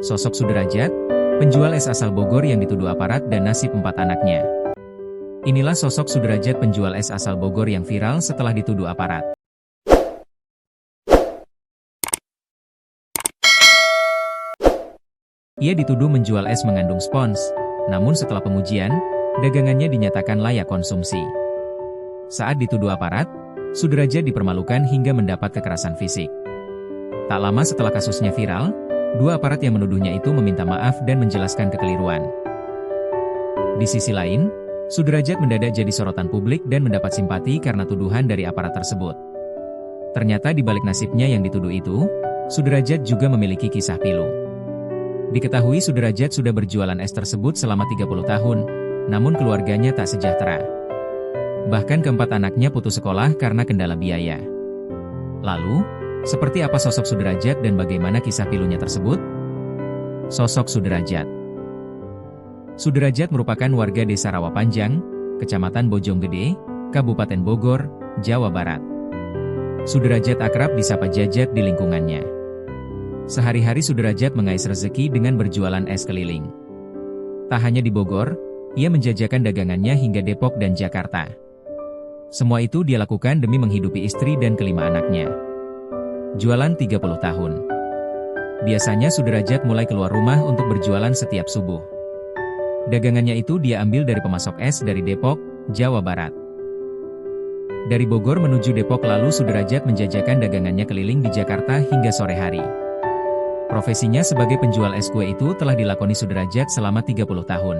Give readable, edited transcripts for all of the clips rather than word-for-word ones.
Sosok Sudrajat, penjual es asal Bogor yang dituduh aparat dan nasib 4 anaknya. Inilah sosok Sudrajat, penjual es asal Bogor yang viral setelah dituduh aparat. Ia dituduh menjual es mengandung spons, namun setelah pengujian, dagangannya dinyatakan layak konsumsi. Saat dituduh aparat, Sudrajat dipermalukan hingga mendapat kekerasan fisik. Tak lama setelah kasusnya viral, 2 aparat yang menuduhnya itu meminta maaf dan menjelaskan kekeliruan. Di sisi lain, Sudrajat mendadak jadi sorotan publik dan mendapat simpati karena tuduhan dari aparat tersebut. Ternyata di balik nasibnya yang dituduh itu, Sudrajat juga memiliki kisah pilu. Diketahui Sudrajat sudah berjualan es tersebut selama 30 tahun, namun keluarganya tak sejahtera. Bahkan keempat anaknya putus sekolah karena kendala biaya. Lalu, seperti apa sosok Sudrajat dan bagaimana kisah pilunya tersebut? Sosok Sudrajat. Sudrajat merupakan warga Desa Rawapanjang, Kecamatan Bojonggede, Kabupaten Bogor, Jawa Barat. Sudrajat akrab disapa Jajat di lingkungannya. Sehari-hari Sudrajat mengais rezeki dengan berjualan es keliling. Tak hanya di Bogor, ia menjajakan dagangannya hingga Depok dan Jakarta. Semua itu dia lakukan demi menghidupi istri dan kelima anaknya. Jualan 30 tahun. Biasanya Sudrajat mulai keluar rumah untuk berjualan setiap subuh. Dagangannya itu dia ambil dari pemasok es dari Depok, Jawa Barat. Dari Bogor menuju Depok lalu Sudrajat menjajakan dagangannya keliling di Jakarta hingga sore hari. Profesinya sebagai penjual es kue itu telah dilakoni Sudrajat selama 30 tahun.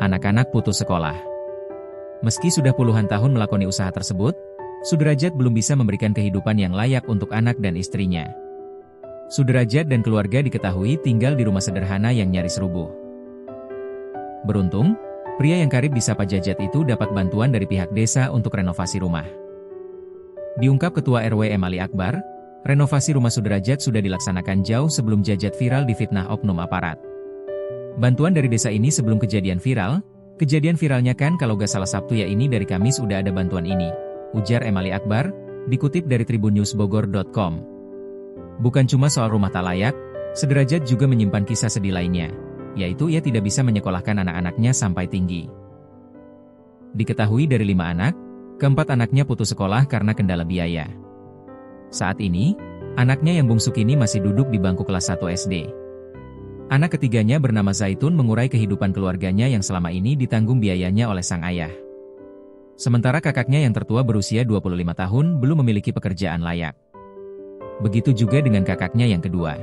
Anak-anak putus sekolah. Meski sudah puluhan tahun melakoni usaha tersebut, Sudrajat belum bisa memberikan kehidupan yang layak untuk anak dan istrinya. Sudrajat dan keluarga diketahui tinggal di rumah sederhana yang nyaris rubuh. Beruntung, pria yang karib disapa Jajat itu dapat bantuan dari pihak desa untuk renovasi rumah. Diungkap Ketua RW M. Ali Akbar, renovasi rumah Sudrajat sudah dilaksanakan jauh sebelum Jajat viral difitnah oknum aparat. Bantuan dari desa ini sebelum kejadian viralnya kan kalau gak salah Sabtu ya ini dari Kamis udah ada bantuan ini, ujar M. Ali Akbar, dikutip dari tribunnews.bogor.com. Bukan cuma soal rumah tak layak, Sudrajat juga menyimpan kisah sedih lainnya, yaitu ia tidak bisa menyekolahkan anak-anaknya sampai tinggi. Diketahui dari 5 anak, keempat anaknya putus sekolah karena kendala biaya. Saat ini, anaknya yang bungsu kini masih duduk di bangku kelas 1 SD. Anak ketiganya bernama Zaitun mengurai kehidupan keluarganya yang selama ini ditanggung biayanya oleh sang ayah. Sementara kakaknya yang tertua berusia 25 tahun belum memiliki pekerjaan layak. Begitu juga dengan kakaknya yang kedua.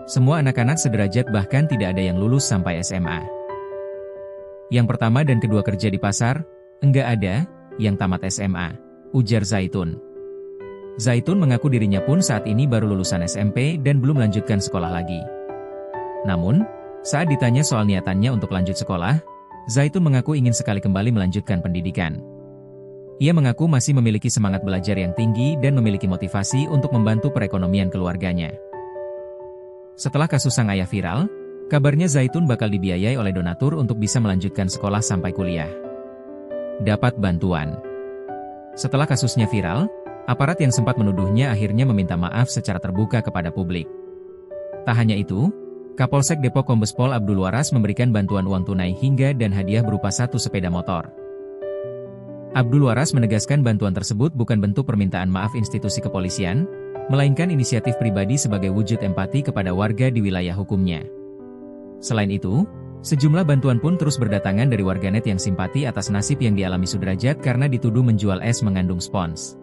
Semua anak-anak sederajat bahkan tidak ada yang lulus sampai SMA. Yang pertama dan kedua kerja di pasar, enggak ada yang tamat SMA, ujar Zaitun. Zaitun mengaku dirinya pun saat ini baru lulusan SMP dan belum melanjutkan sekolah lagi. Namun, saat ditanya soal niatannya untuk lanjut sekolah, Zaitun mengaku ingin sekali kembali melanjutkan pendidikan. Ia mengaku masih memiliki semangat belajar yang tinggi dan memiliki motivasi untuk membantu perekonomian keluarganya. Setelah kasus sang ayah viral, kabarnya Zaitun bakal dibiayai oleh donatur untuk bisa melanjutkan sekolah sampai kuliah. Dapat bantuan. Setelah kasusnya viral, aparat yang sempat menuduhnya akhirnya meminta maaf secara terbuka kepada publik. Tak hanya itu, Kapolsek Depok Kombes Pol Abdul Waras memberikan bantuan uang tunai hingga dan hadiah berupa 1 sepeda motor. Abdul Waras menegaskan bantuan tersebut bukan bentuk permintaan maaf institusi kepolisian, melainkan inisiatif pribadi sebagai wujud empati kepada warga di wilayah hukumnya. Selain itu, sejumlah bantuan pun terus berdatangan dari warganet yang simpati atas nasib yang dialami Sudrajat karena dituduh menjual es mengandung spons.